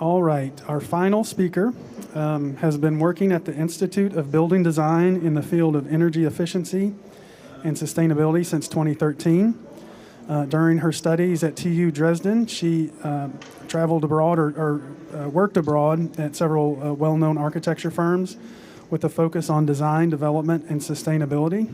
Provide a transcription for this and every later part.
All right, our final speaker has been working at the Institute of Building Design in the field of energy efficiency and sustainability since 2013. During her studies at TU Dresden, she traveled abroad or worked abroad at several well-known architecture firms with a focus on design, development, and sustainability.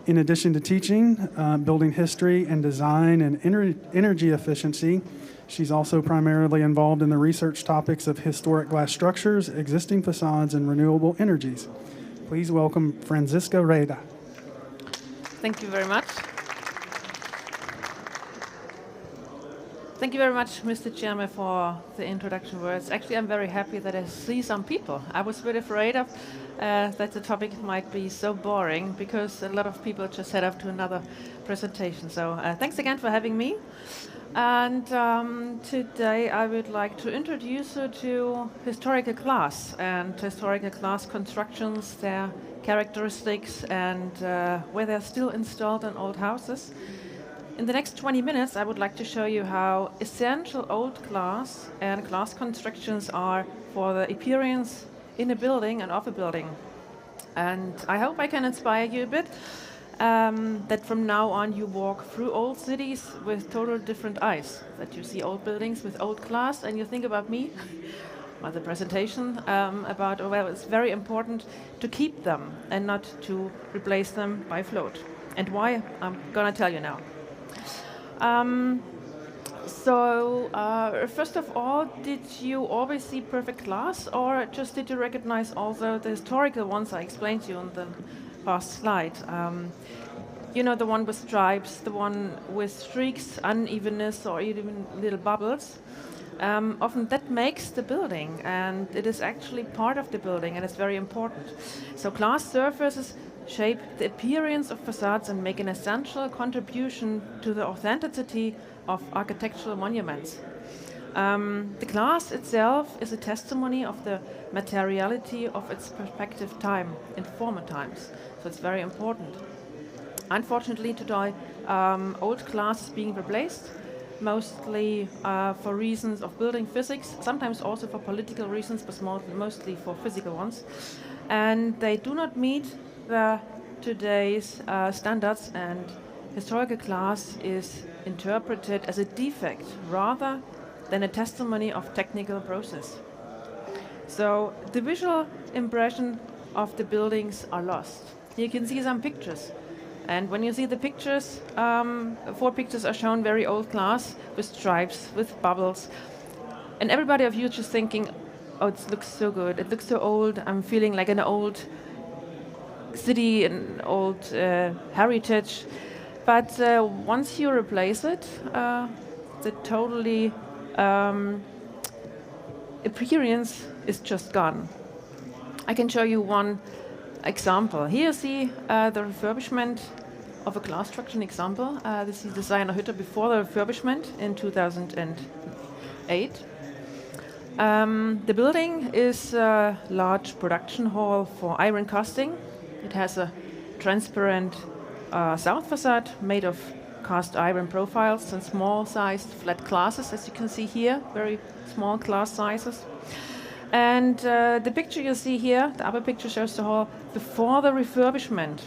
In addition to teaching, building history and design and energy efficiency, she's also primarily involved in the research topics of historic glass structures, existing facades, and renewable energies. Please welcome Franziska Rehde. Thank you very much. Thank you very much, Mr. Chairman, for the introduction words. Actually, I'm very happy that I see some people. I was a bit afraid of that the topic might be so boring because a lot of people just head off to another presentation. So thanks again for having me. And today I would like to introduce you to historical glass and historical glass constructions, their characteristics, and where they're still installed in old houses. In the next 20 minutes, I would like to show you how essential old glass and glass constructions are for the appearance in a building and of a building. And I hope I can inspire you a bit, that from now on you walk through old cities with total different eyes, that you see old buildings with old glass and you think about me, about the presentation, about, well, it's very important to keep them and not to replace them by float. And why? I'm gonna tell you now. First of all, did you always see perfect glass, or just did you recognize also the historical ones I explained to you on the past slide? You know, the one with stripes, the one with streaks, unevenness, or even little bubbles. Often that makes the building, and it is actually part of the building, and it's very important. So glass surfaces shape the appearance of facades and make an essential contribution to the authenticity of architectural monuments. The glass itself is a testimony of the materiality of its perspective time in former times, so it's very important. Unfortunately today, old glass is being replaced, mostly for reasons of building physics, sometimes also for political reasons, but mostly for physical ones. And they do not meet today's standards, and historical glass is interpreted as a defect rather than a testimony of technical process. So the visual impression of the buildings are lost. You can see some pictures, and when you see the pictures, 4 pictures are shown very old glass with stripes, with bubbles, and everybody of you is just thinking, oh, it looks so good, it looks so old, I'm feeling like an old city, an old heritage. But once you replace it, the totally appearance is just gone. I can show you one example. Here you see the refurbishment of a glass structure example. This is designer Hütter before the refurbishment in 2008. The building is a large production hall for iron casting. It has a transparent south facade made of cast iron profiles and small-sized flat glasses, as you can see here, very small glass sizes. And the picture you see here, the upper picture shows the hall before the refurbishment,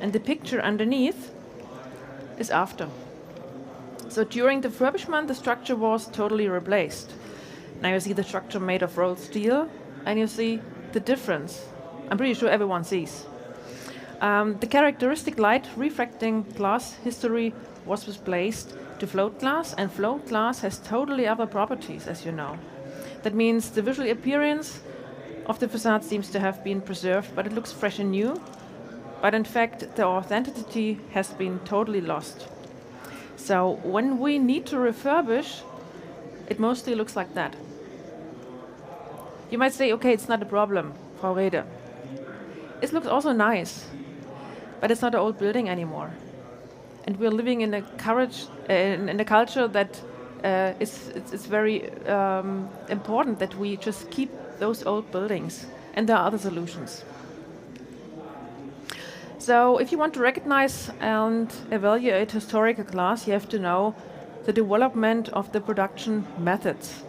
and the picture underneath is after. So during the refurbishment, the structure was totally replaced. Now you see the structure made of rolled steel, and you see the difference. I'm pretty sure everyone sees. The characteristic light refracting glass history was replaced to float glass, and float glass has totally other properties, as you know. That means the visual appearance of the facade seems to have been preserved, but it looks fresh and new. But in fact, the authenticity has been totally lost. So when we need to refurbish, it mostly looks like that. You might say, okay, it's not a problem, Frau Rehde. It looks also nice, but it's not an old building anymore. And we're living in a culture that it's very important that we just keep those old buildings, and there are other solutions. So if you want to recognize and evaluate historical glass, you have to know the development of the production methods.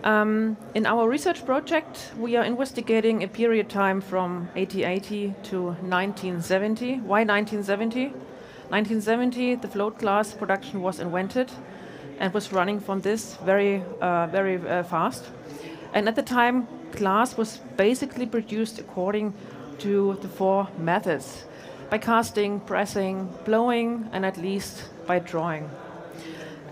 In our research project, we are investigating a period time from 1880 to 1970. Why 1970? 1970, the float glass production was invented and was running from this very fast. And at the time, glass was basically produced according to the 4 methods: by casting, pressing, blowing, and at least by drawing.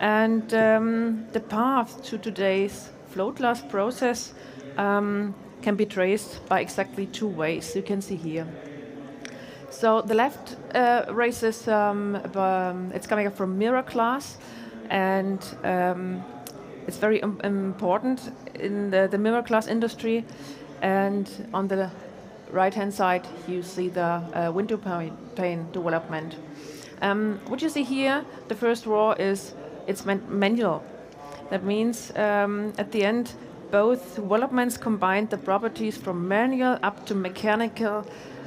And the path to today's float glass process can be traced by exactly 2 ways. You can see here. So the left race is it's coming up from mirror glass, and it's very important in the mirror glass industry. And on the right-hand side, you see the window pane development. What you see here, the first row is it's manual. That means at the end, both developments combined the properties from manual up to mechanical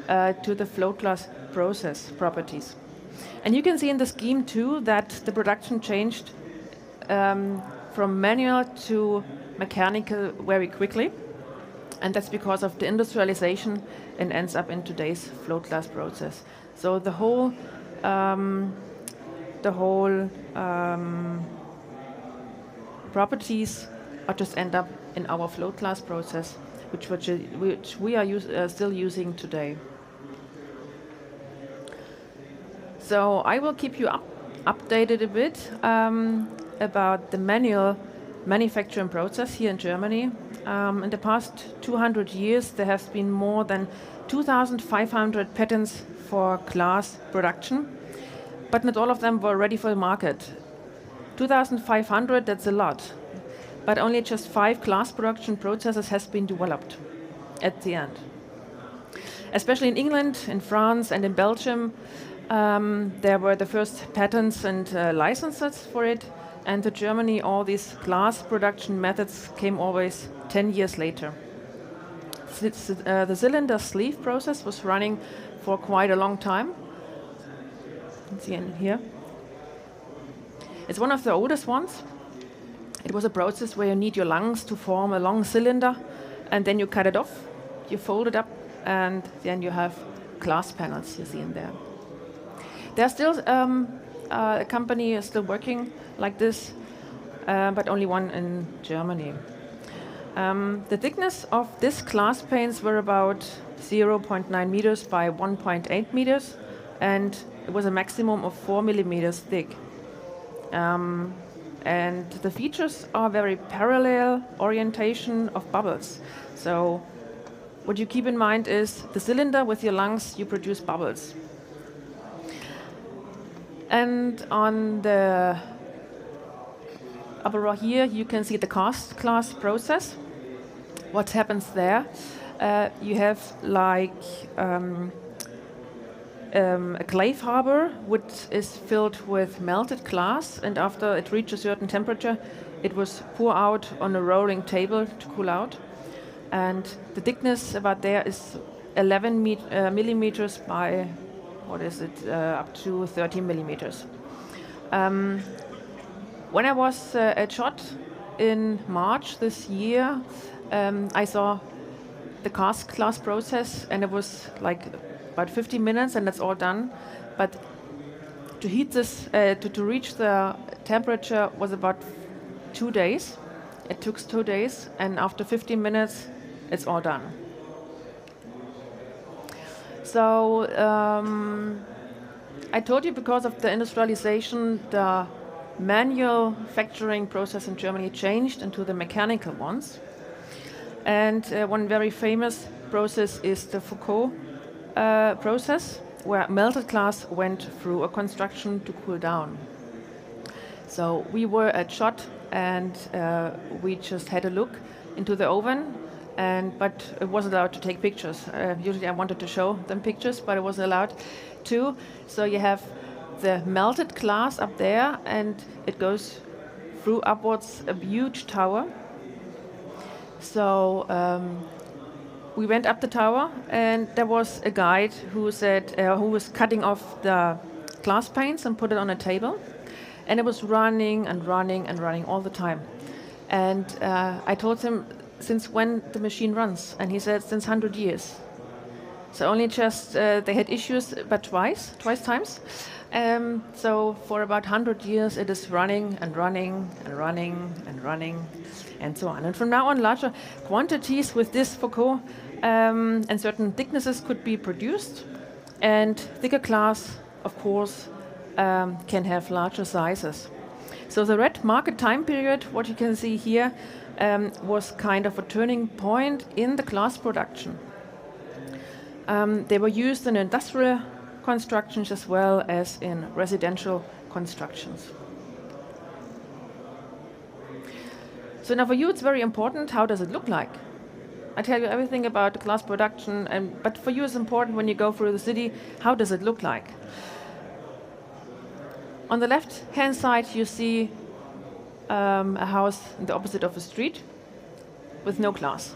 to the float glass process properties. And you can see in the scheme too that the production changed from manual to mechanical very quickly. And that's because of the industrialization and ends up in today's float glass process. So the whole properties are just end up in our float glass process, which we are still using today. So I will keep you updated a bit about the manual manufacturing process here in Germany. In the past 200 years, there has been more than 2,500 patents for glass production, but not all of them were ready for the market. 2,500, that's a lot, but only just 5 glass production processes has been developed at the end. Especially in England, in France, and in Belgium, there were the first patents and licenses for it. And to Germany, all these glass production methods came always 10 years later. The cylinder sleeve process was running for quite a long time. You can see in here. It's one of the oldest ones. It was a process where you need your lungs to form a long cylinder, and then you cut it off, you fold it up, and then you have glass panels you see in there. There's still a company is still working like this, but only one in Germany. The thickness of this glass panes were about 0.9 meters by 1.8 meters, and it was a maximum of 4 millimeters thick. And the features are very parallel orientation of bubbles. So what you keep in mind is the cylinder with your lungs, you produce bubbles. And on the upper row here, you can see the cast glass process. What happens there? You have like a clay fiber, which is filled with melted glass, and after it reaches a certain temperature, it was poured out on a rolling table to cool out. And the thickness about there is 11 millimeters by up to 13 millimeters. When I was at SCHOTT in March this year, I saw the cast glass process, and it was like about 50 minutes, and that's all done. But to heat this, to reach the temperature was about 2 days. It took 2 days, and after 15 minutes, it's all done. So I told you because of the industrialization, the manufacturing process in Germany changed into the mechanical ones. And one very famous process is the Foucault process, where melted glass went through a construction to cool down. So we were at SCHOTT, and we just had a look into the oven, but it wasn't allowed to take pictures. Usually I wanted to show them pictures, but it wasn't allowed to. So you have the melted glass up there, and it goes through upwards a huge tower. So we went up the tower, and there was a guide who said who was cutting off the glass panes and put it on a table, and it was running and running and running all the time. And I told him, since when the machine runs? And he said, since 100 years. So only just, they had issues, but twice times. So for about 100 years, it is running and running and running and running and so on. And from now on, larger quantities with this Foucault and certain thicknesses could be produced. And thicker glass, of course, can have larger sizes. So the red market time period, what you can see here, was kind of a turning point in the glass production. They were used in industrial constructions as well as in residential constructions. So now for you it's very important, how does it look like? I tell you everything about glass production, but for you it's important when you go through the city, how does it look like? On the left-hand side you see a house in the opposite of a street with no glass.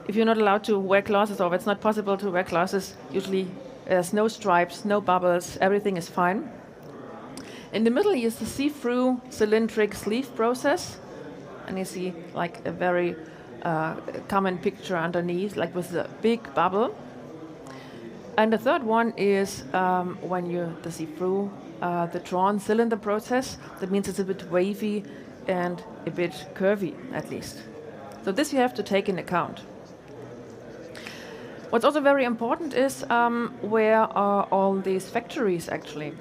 If you're not allowed to wear glasses, or it's not possible to wear glasses, usually there's no stripes, no bubbles, everything is fine. In the middle is the see-through cylindric sleeve process, and you see like a very common picture underneath, like with a big bubble. And the third one is when you see through the drawn cylinder process. That means it's a bit wavy and a bit curvy, at least. So this you have to take in account. What's also very important is where are all these factories actually.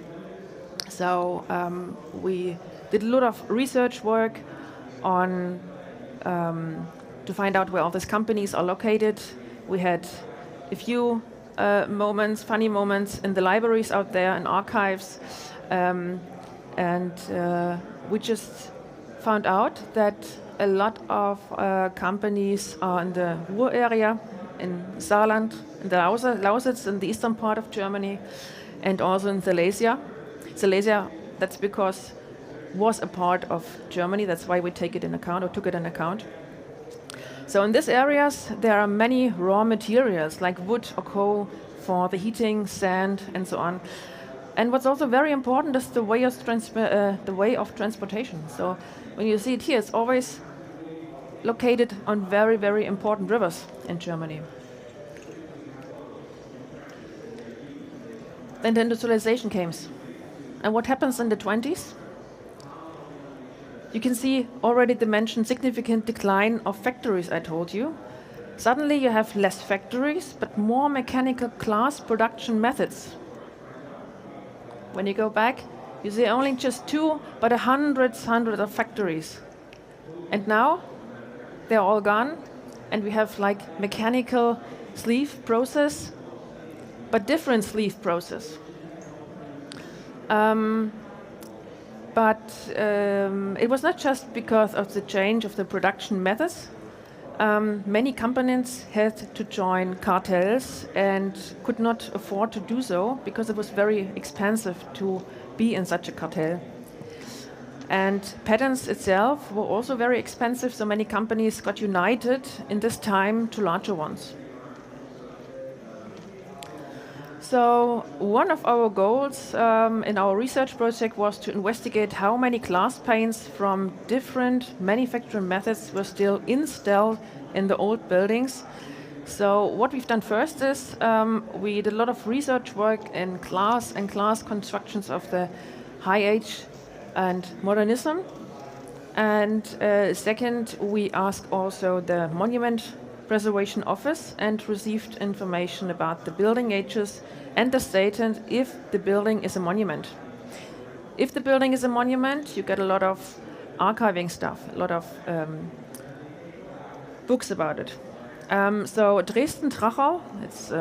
So we did a lot of research work on to find out where all these companies are located. We had a few funny moments in the libraries out there and archives, and we just found out that a lot of companies are in the Ruhr area, in Saarland, in the Lausitz, in the eastern part of Germany, and also in Silesia. Silesia, that's because was a part of Germany, that's why we took it in account. So in these areas, there are many raw materials like wood or coal for the heating, sand, and so on. And what's also very important is the way of transportation. So when you see it here, it's always located on very, very important rivers in Germany. Then the industrialization came. And what happens in the 20s? You can see already the mentioned significant decline of factories I told you. Suddenly you have less factories, but more mechanical glass production methods. When you go back, you see only just 2, but hundreds of factories. And now they're all gone, and we have like mechanical sleeve process, but different sleeve process. But it was not just because of the change of the production methods. Many companies had to join cartels and could not afford to do so because it was very expensive to be in such a cartel. And patents itself were also very expensive, so many companies got united in this time to larger ones. So one of our goals in our research project was to investigate how many glass panes from different manufacturing methods were still installed in the old buildings. So what we've done first is we did a lot of research work in glass and glass constructions of the High Age and modernism. And second, we asked also the Monument Preservation Office and received information about the building ages and the status if the building is a monument. If the building is a monument, you get a lot of archiving stuff, a lot of books about it. So Dresden Trachau, it's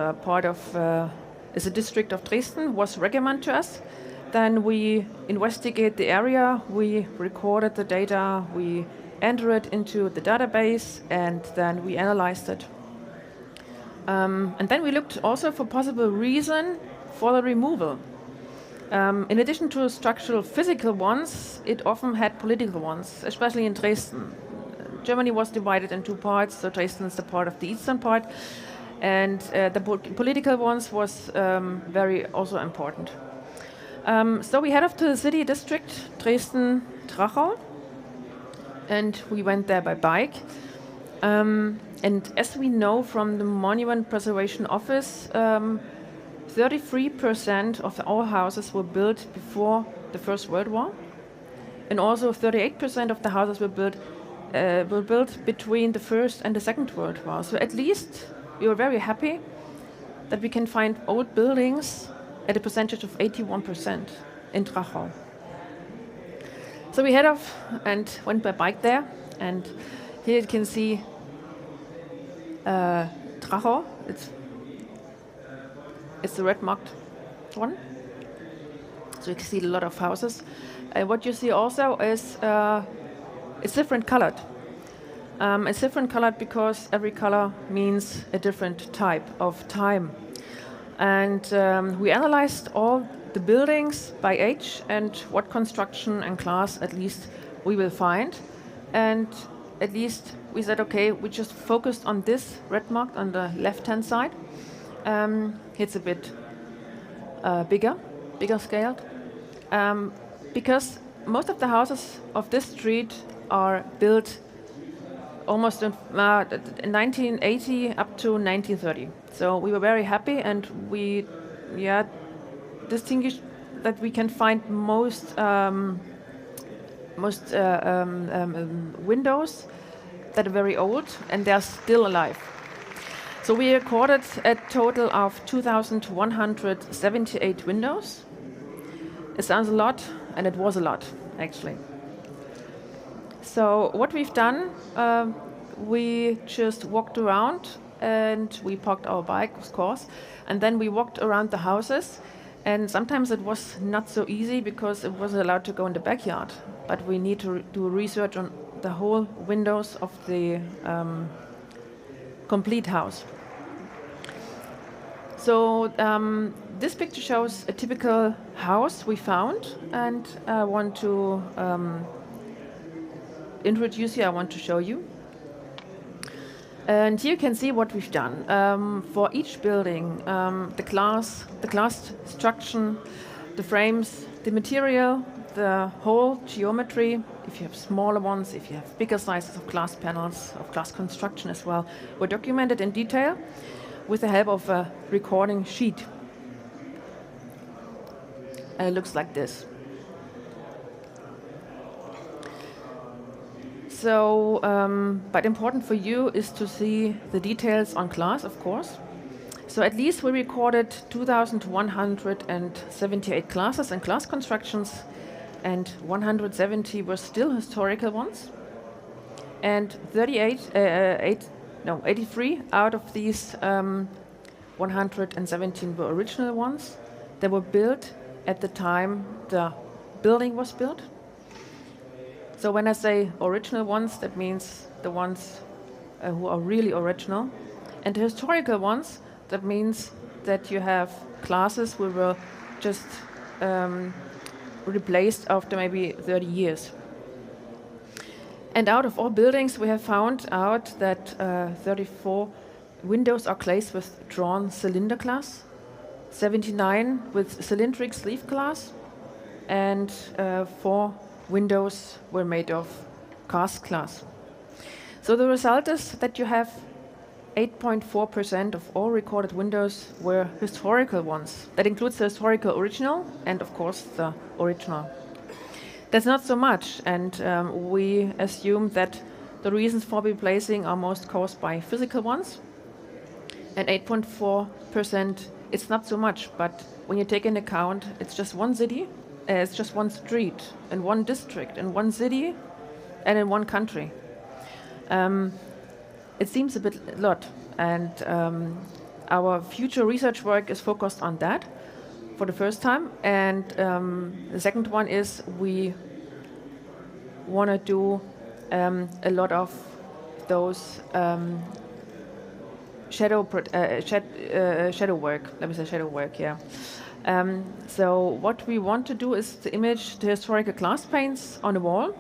is a district of Dresden, was recommended to us. Then we investigate the area, we recorded the data, we enter it into the database, and then we analyzed it. And then we looked also for possible reason for the removal. In addition to structural physical ones, it often had political ones, especially in Dresden. Germany was divided in 2 parts, so Dresden is the part of the eastern part, and the political ones was very also important. So we head off to the city district, Dresden Trachau, and we went there by bike. And as we know from the Monument Preservation Office, 33% of all houses were built before the First World War, and also 38% of the houses were built between the First and the Second World War. So at least we were very happy that we can find old buildings at a percentage of 81% in Trachau. So we head off and went by bike there, and here you can see Trachau. It's the red marked one. So you can see a lot of houses. What you see also is it's different colored. It's different colored because every color means a different type of time. And we analyzed all the buildings by age and what construction and class at least we will find. And at least we said, okay, we just focused on this red mark on the left-hand side. It's a bit bigger scaled, because most of the houses of this street are built almost in 1980 up to 1930. So we were very happy, and we distinguished that we can find most windows that are very old and they are still alive. So we recorded a total of 2,178 windows. It sounds a lot, and it was a lot, actually. So what we've done, we just walked around, and we parked our bike, of course, and then we walked around the houses. And sometimes it was not so easy because it wasn't allowed to go in the backyard. But we need to do research on the whole windows of the complete house. So this picture shows a typical house we found, and I want to introduce you, I want to show you. And here you can see what we've done. For each building, the glass structure, the frames, the material, the whole geometry, if you have smaller ones, if you have bigger sizes of glass panels, of glass construction as well, were documented in detail with the help of a recording sheet. And it looks like this. So, but important for you is to see the details on glass, of course. So at least we recorded 2,178 glasses and glass constructions, and 170 were still historical ones. And 83 out of these 117 were original ones. They were built at the time the building was built. So when I say original ones, that means the ones who are really original. And the historical ones, that means that you have classes who were just replaced after maybe 30 years. And out of all buildings, we have found out that 34 windows are glazed with drawn cylinder glass, 79 with cylindric sleeve glass, and 4 windows were made of cast glass. So the result is that you have 8.4% of all recorded windows were historical ones. That includes the historical original and, of course, the original. That's not so much, and we assume that the reasons for replacing are most caused by physical ones. And 8.4%, it's not so much, but when you take into account it's just one city, it's just one street, in one district, in one city, and in one country. It seems a lot, and our future research work is focused on that for the first time. And the second one is we want to do a lot of those shadow work. Let me say shadow work, yeah. So what we want to do is to image the historical glass panes on the wall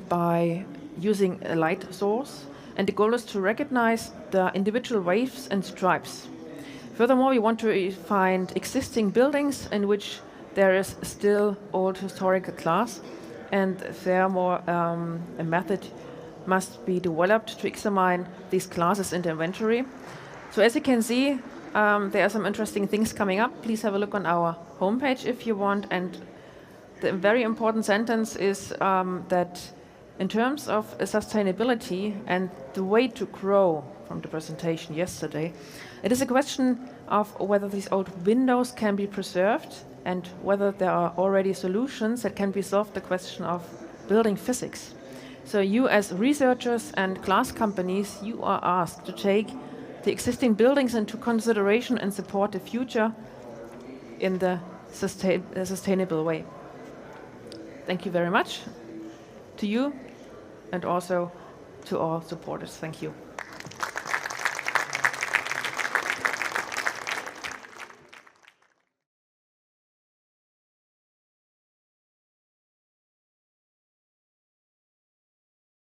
by using a light source, and the goal is to recognize the individual waves and stripes. Furthermore, we want to find existing buildings in which there is still old historical glass, and therefore a method must be developed to examine these classes in the inventory. So as you can see, there are some interesting things coming up. Please have a look on our homepage if you want. And the very important sentence is that in terms of sustainability and the way to grow from the presentation yesterday, it is a question of whether these old windows can be preserved and whether there are already solutions that can resolve the question of building physics. So you as researchers and glass companies, you are asked to take the existing buildings into consideration and support the future in the sustainable way. Thank you very much to you and also to all supporters. Thank you.